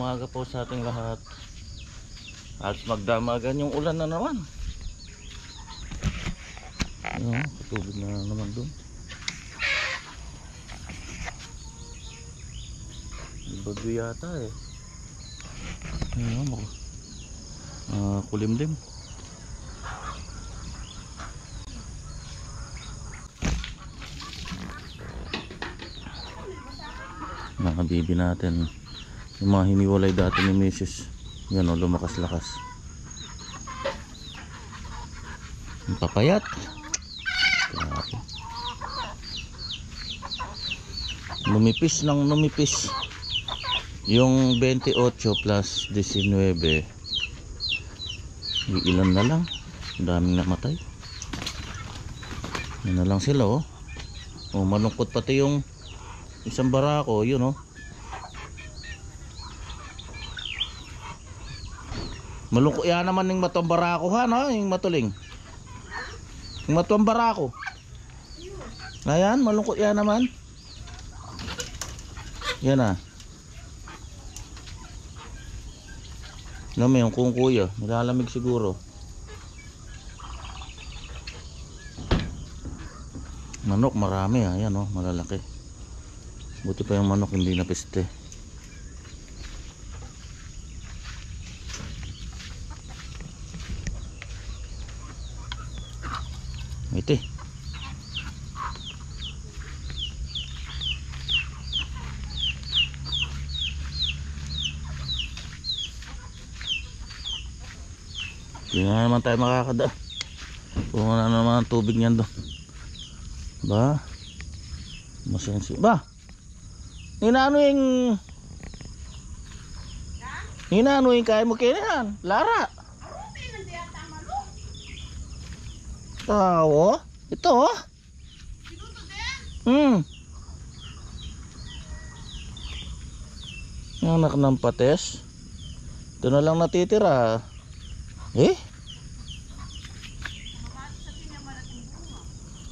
umaga po sa ating lahat. Halos magdamagan yung ulan na naman. Ayun, katubig na naman doon. Bagyo yata eh. Ayun, kulimlim. Mga bibi natin, yung mga hiniwalay dati ni Mrs. Yan o, lumakas-lakas. Yung papayat. Numipis ng numipis. Yung 28 plus 19, ilan na lang. Daming namatay. Yan na lang sila oh. Oh, malungkot pati yung isang barako, yun oh. Malungkot yan naman yung matong barako ha, no? Yung matuling. Yung matong barako. Ayan, malungkot yan naman. Yan ah. May yung kung kuya, nilalamig siguro. Manok marami ah, yan oh, malalaki. Buti pa yung manok hindi napiste. Ito eh. Hindi na naman tayo makakadaan. Kung ano naman ang tubig niyan doon. Ba? Masensi. Ba? Hinano yung kaya mo kinahan? Lara. Tawo? Ito oh. Yung anak ng pates. Ito na lang natitira. Eh?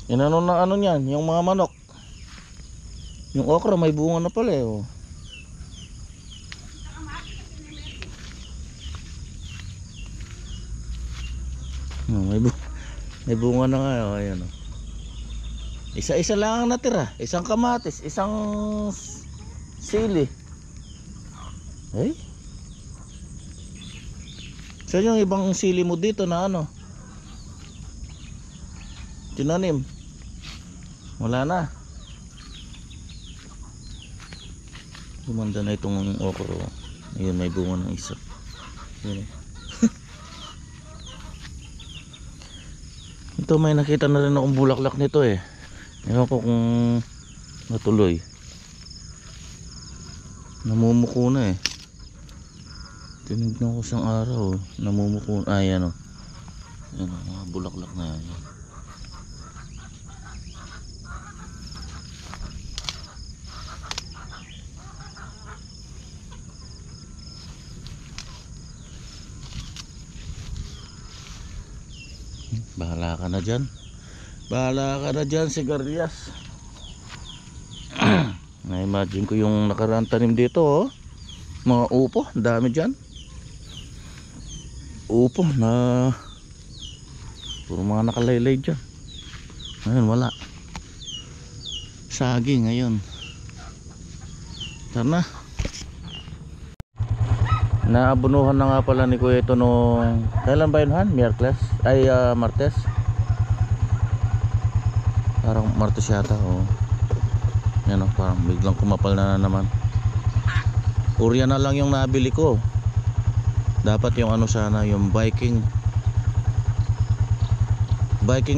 Yan ano na ano niyan, yung mga manok. Yung okra may bunga na pala eh oh. May bunga na nga oh, ayan oh. Isa-isa lang ang natira, isang kamatis, isang sili. Eh? Saan yung ibang sili mo dito na ano? Tinanim. Wala na. Gumanda na itong okra. Ayun, may bunga ng isa. Ayun. Ito may nakita na rin akong bulaklak nito eh. Ewan ko kung natuloy. Namumuko na eh. Tinignan ko isang araw. Namumuko. Ayan o. Ayan o, mga bulaklak na yan. Bahala ka na dyan. Bahala ka na dyan, sigarilyas. Na-imagine ko yung nakaraan tanim dito oh. Mga upo, dami dyan. Upo na puro mga nakalaylay dyan. Ngayon wala. Saging ngayon. Tara na. Naabunuhan na nga pala ni Kuya ito nung kailan ba yun Han? Miyerkules? Ay Martes? Parang Martes yata oh. Yan oh, parang biglang kumapal na naman. Urya na lang yung nabili ko. Dapat yung ano sana, yung Viking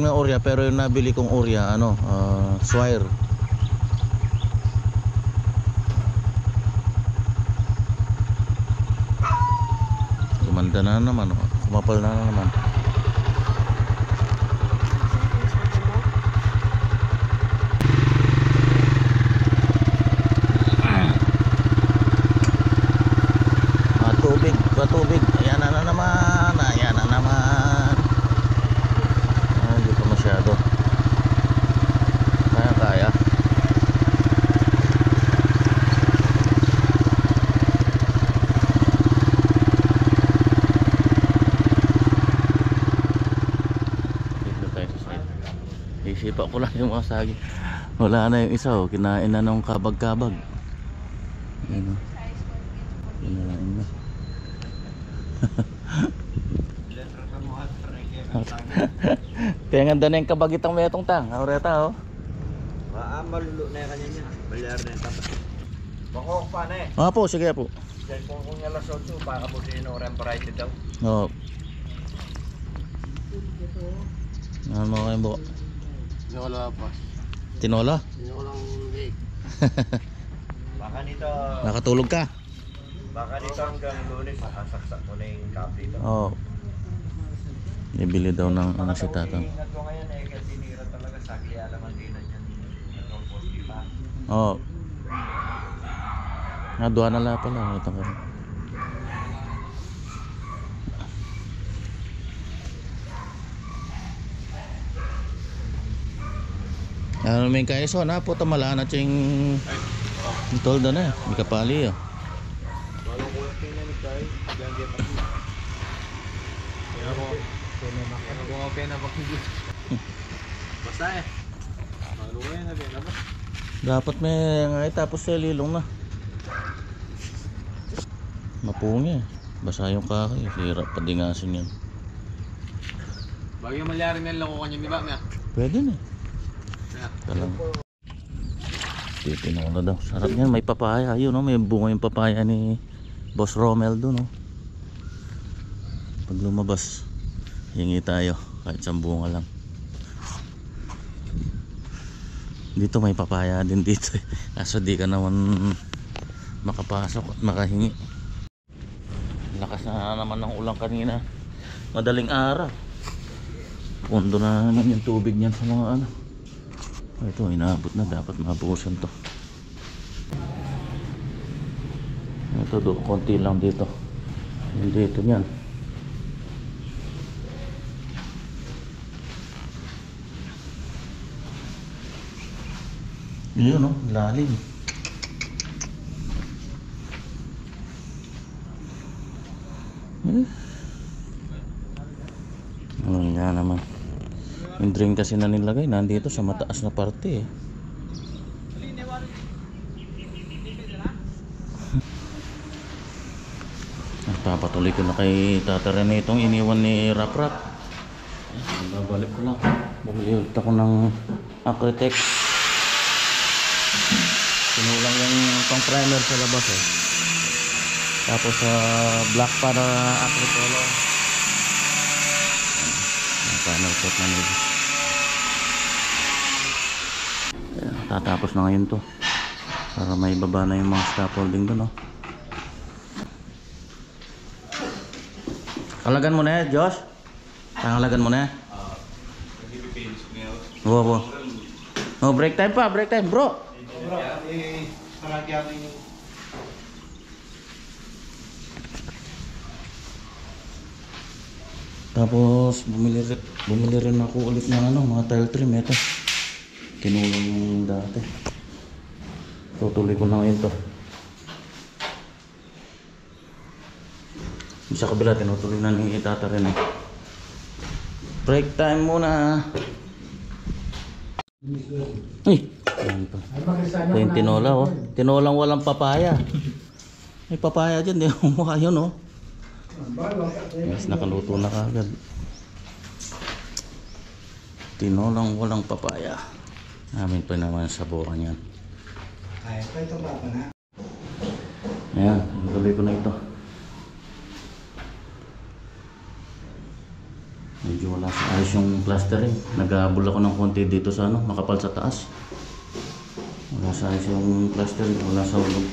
na Urya, pero yung nabili kong Urya ano, Swire. Gumanda na naman oh. Kumapal na naman. Tubig, ayan na naman, ayan na naman. Hindi pa masyado. Kaya. Hinipa ko lang yung mga saging. Wala na yung isa oh. Kinain na nung kabag-kabag. Ayan oh. Kinain na. Kaya ganda na yung kabagitang may itong tang. Aureta oh. Malulo na yung kanya niya. Balyar na yung tapat. Bako pa na eh. Po, sige po. Dahil kung niya alas 8, baka po din yung oran variety daw. Oo. Ano mo kayo po? Hindi ko lang pa. Tinola? Hindi ko lang leg. Baka nito. Nakatulog ka? Baka nito hanggang Lunes. Sasaksak ko na yung cup dito. Oo. Ibili daw ng ano si tatang. Ingat ko ngayon eh. Kasi tinira talaga. Sagli alaman din na dyan. Itong 40 pa. Oo. Nadua na lang pala. Ito ka rin. Ano may kaiso na po tamalaan at yung tolda na may kapali Bago ko na ni Kai. Diyan dia pati. Kaya ko okay na bakit. Basta eh. Maluway na din ba? dapat may ngay tapos sa lilong na mapungi basa yung kahoy hirap padingasin yan. Bagay malyari na lang ko kanya di ba? Pwede na talang titino na daw sarap yan may papaya yun no? May bunga yung papaya ni Boss Romel doon no? Pag lumabas hingi tayo kahit isang bunga lang dito may papaya din dito kaso di ka naman makapasok at makahingi lakas na naman ng ulang kanina madaling araw pondo na naman yung tubig niyan sa mga ano ito inaabot na dapat mabuhusan to ito do konti lang dito dito niyan yun no lalim ano nga naman yung drain kasi na nilagay nandito sa mataas na parte eh. Papatuloy ko na kay Tata Rene itong iniwan ni Rap Rap. Babalik ko lang bumili ulit ako ng Acrytex sinulang yung pang primer sa labas eh. Tapos sa black para acrycolor panel coat na nito. Tatapos na ngayon to para may baba na yung mga scaffolding doon no? Halagan mo na eh Josh halagan mo na wow. Oh, break time pa break time bro tapos bumili rin ako ulit ng ano mga tile trim ito tinulong yung dati tutuloy ko na ngayon to sa kabila tinutuloy na ni Tata rin break time muna ay yan pa ito yung tinola oh tinolang walang papaya may papaya dyan di mukha yun oh mas nakaluto na kagad tinolang walang papaya namin pa naman sa buwan yan ayan tuloy ko na ito medyo wala sa ayos yung plastering nag-aabol ako ng konti dito sa ano makapal sa taas wala sa ayos yung plastering wala sa ulog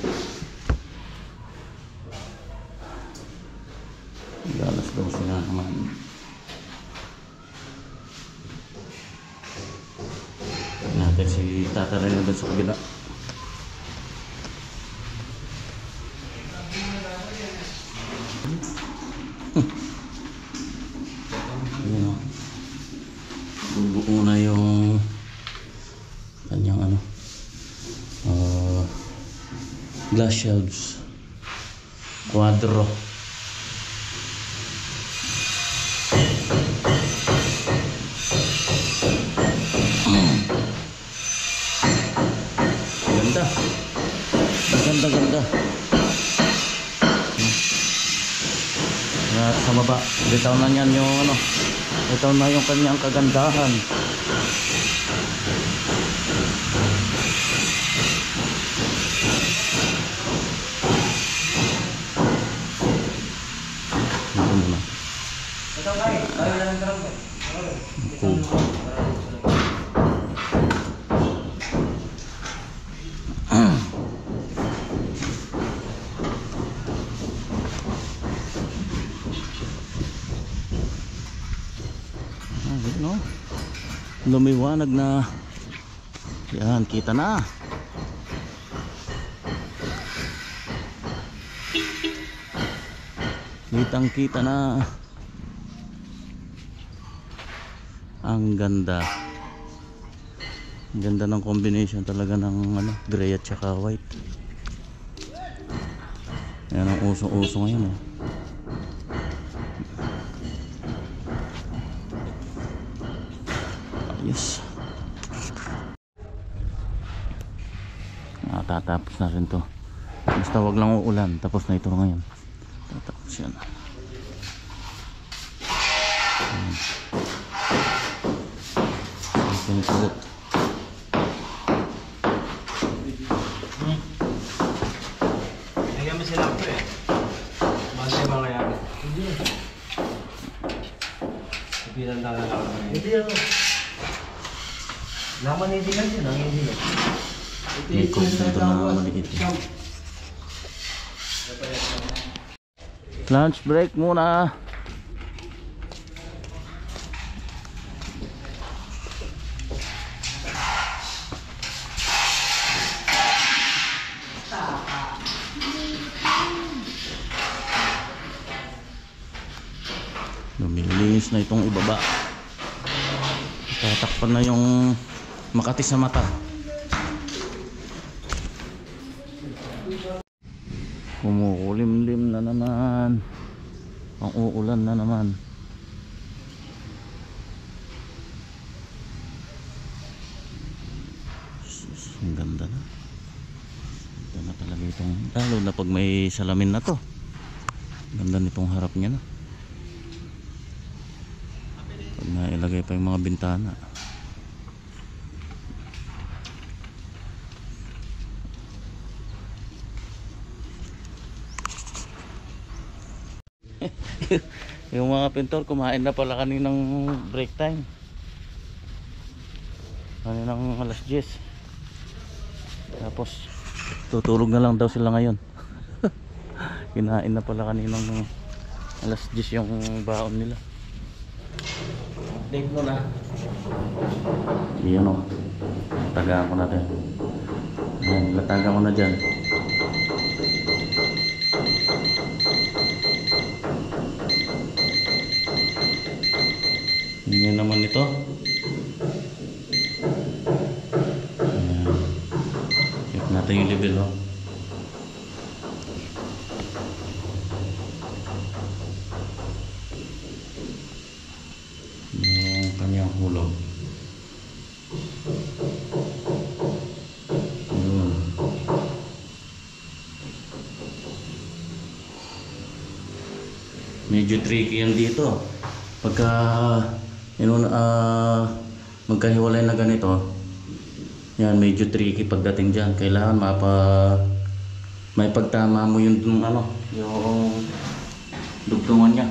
alas 12 na naman natin si Tata rin doon sa kabila yun o bubuo na yung kanyang ano glass shelves quadro ganda. Sa baba, bitaw na niyan yung ano, bitaw na yung kanyang kagandahan. Ito muna. Cool. No? Lumiwanag na. Yan, kita na. Kitang kita na. Ang ganda. Ang ganda ng combination talaga ng ano, gray at saka white. Yan ang uso-uso ngayon eh. Yes. Tatapos na rin to. Basta wag lang uulan. Tapos na ito ngayon. Tatapos yan. Pinipulot. Nagyaman sila ako eh. Masya ba kaya? Hindi. Sabihan na lang ako. Hindi ako. Naman hindi lang yun. Ang hindi lang. May kong dito na maliit. Lunch break muna. Lumilinis na itong ibaba. Tatakpan na yung Makati sa mata. Kumukulimlim na naman. Ang uulan na naman. Ang ganda na. Ganda na talaga itong, lalo na pag may salamin na to. Ganda nitong harap niya na. Pag nailagay pa yung mga bintana. Yung mga pintor kumain na pala kaninang break time. Kaninang alas 10. Tapos tutulog na lang daw sila ngayon. Kinain na pala kaninang alas 10 yung baon nila. Take mo na. Iyon o. Latagaan ko natin. Ayan, latagaan ko na dyan. Hindi naman ito. Ayan. Check natin yung level o. Yung kanyang hulog. Yun. Medyo tricky yan dito. Pagka magkahiwalay na ganito, yan medyo tricky pagdating dyan. Kailangan may pagtama mo yung ano, yung dugtungan niya.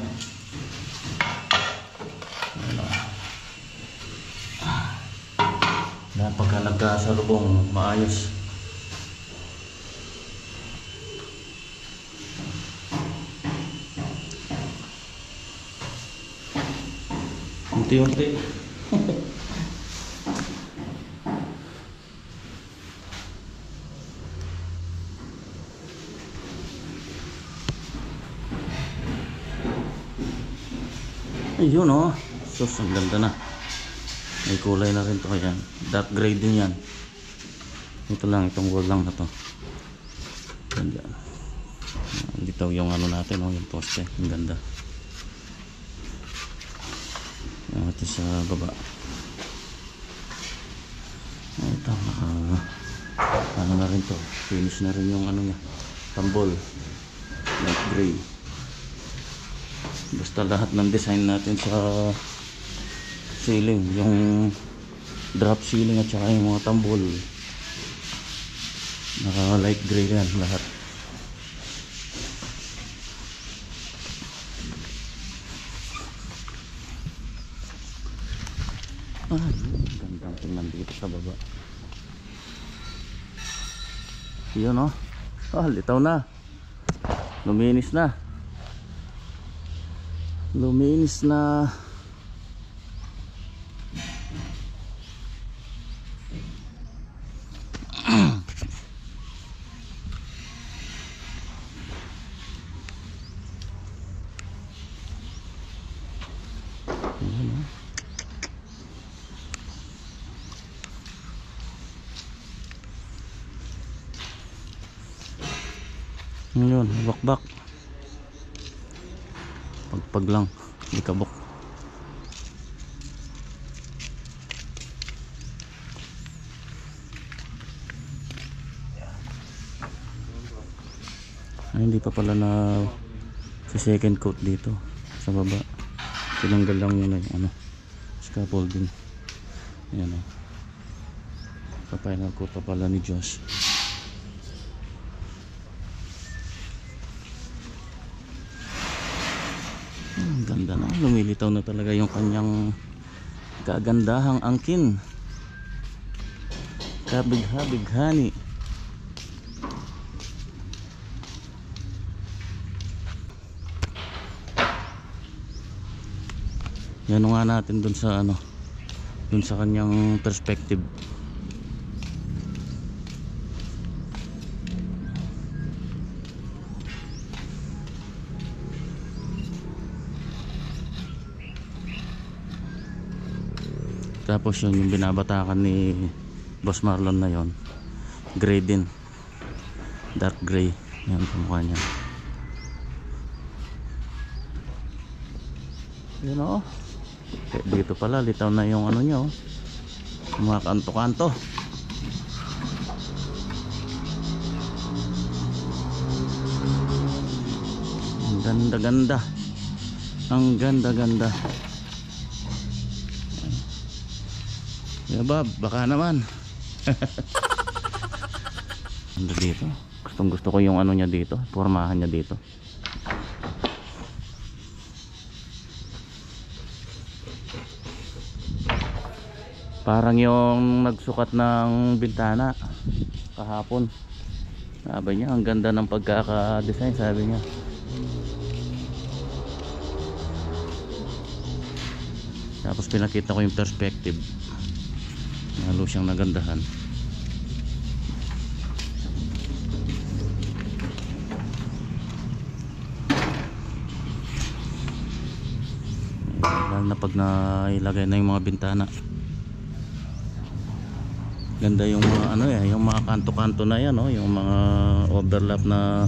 Dahil pagka nagkasalubong, maayos. Unti-unti. Ayun o. Sus, ang ganda na. May kulay na rin to. Ayan. Dark gray din yan. Ito lang, itong wall lang na to. Ganda. Dito yung ano natin o, yung poste. Ang ganda. Ito sa baba. Ito, ano na rin to, finish na rin yung ano niya, tambol, light gray. Basta lahat ng design natin sa ceiling, yung drop ceiling at saka yung mga tambol, naka light gray yan lahat. Gandang tingnan dito sa baba. Yun oh. Litaw na. Luminis na. Luminis na. Yun, bakbak. Pagpag lang, di kabok. Ay, hindi pa pala na sa second coat dito sa baba. Tinanggal lang yun ano, scaffolding. Ayan o. Sa final coat pa pala ni Josh. Ganda na, lumilitaw na talaga yung kanyang kagandahang angkin. Kabigha-bighani. Yan nga natin dun sa ano, dun sa kanyang perspective. Tapos yun yung binabatakan ni Boss Marlon na yon, gray din, dark gray. Yan sa mukha niya. Yun o. Dito pala litaw na yung ano niya, mga kanto-kanto. Ang ganda-ganda. Ang ganda-ganda. Bob, baka naman. Ano dito? Gustong gusto ko yung ano niya dito, pormahan niya dito. Parang yung nagsukat ng bintana kahapon. Sabi niya, ang ganda ng pagkaka-design, sabi niya. Tapos pinakita ko yung perspective. Lalo siyang nagandahan. Lalo na pag nailagay na yung mga bintana. Ganda yung mga ano yung mga kanto-kanto na yan, yung mga overlap na,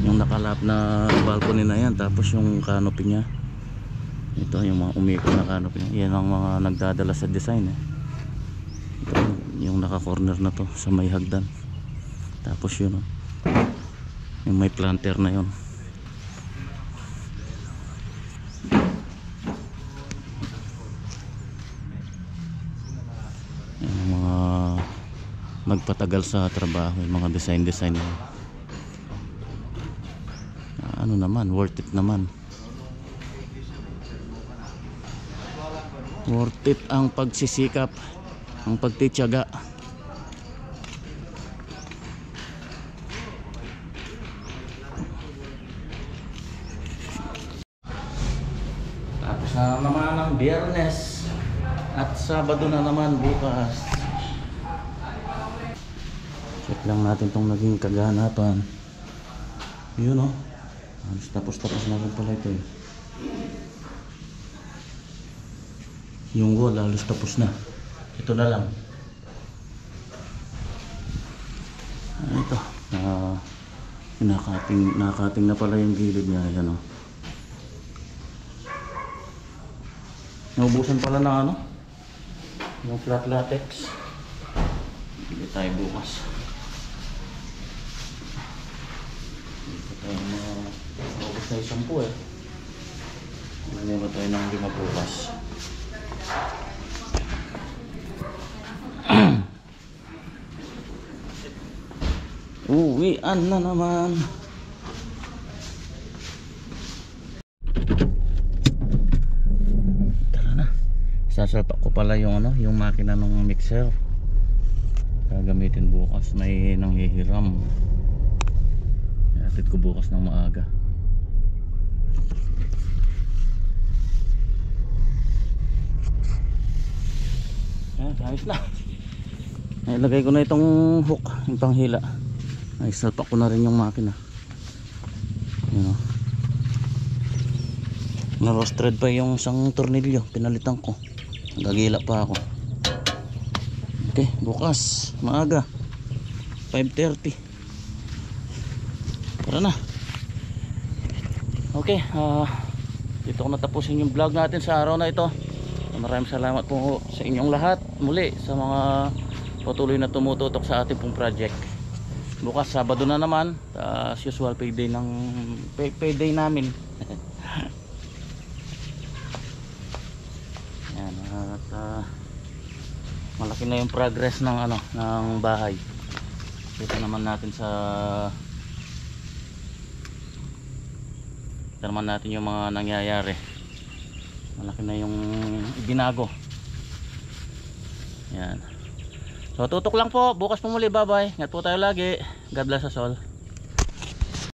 yung nakalap na balcony na yan. Tapos yung canopy niya, ito yung mga umikot na canopy niya. Yan ang mga nagdadala sa design yung naka corner na to sa may hagdan. Tapos yun yung may planter na yun. Yung mga magpatagal sa trabaho, yung mga design na ano naman, worth it naman. Worth it ang pagsisikap, ang pagtitiyaga. Tapos na naman ang Biyernes at Sabado na naman bukas. Check lang natin tong naging kaganapan. Yun tapos na rin pala ito yung wall halos tapos na. Ito na lang. Ito. Nakating na pala yung gilid niya. Ayan Naubusan pala ng yung flat latex. Hindi tayo bukas. Dito tayo maubos na yung 10 eh. Hindi ba tayo ng 5 bukas. Uwian na naman. Tara na. Sasalpak ko pala yung yung makina ng mixer. Gagamitin bukas, may nanghihiram. Hatid ko bukas ng maaga. Ayos na. Ilagay ko na itong hook, yung panghila. Ay, salpak ko na rin yung makina. Yun o. Na-roasted pa yung isang tornilyo. Pinalitan ko. Gagila pa ako. Okay, bukas. Maaga. 5:30. Tara na. Okay, dito ko natapusin yung vlog natin sa araw na ito. Maraming salamat po sa inyong lahat. Muli sa mga patuloy na tumututok sa ating pong project. Bukas Sabado na naman, as usual payday namin. Yan, at malaki na yung progress ng ng bahay. Kita naman natin yung mga nangyayari. Malaki na yung binago. Yan. So tutok lang po. Bukas po muli. Bye bye. Ingat po tayo lagi. God bless us all.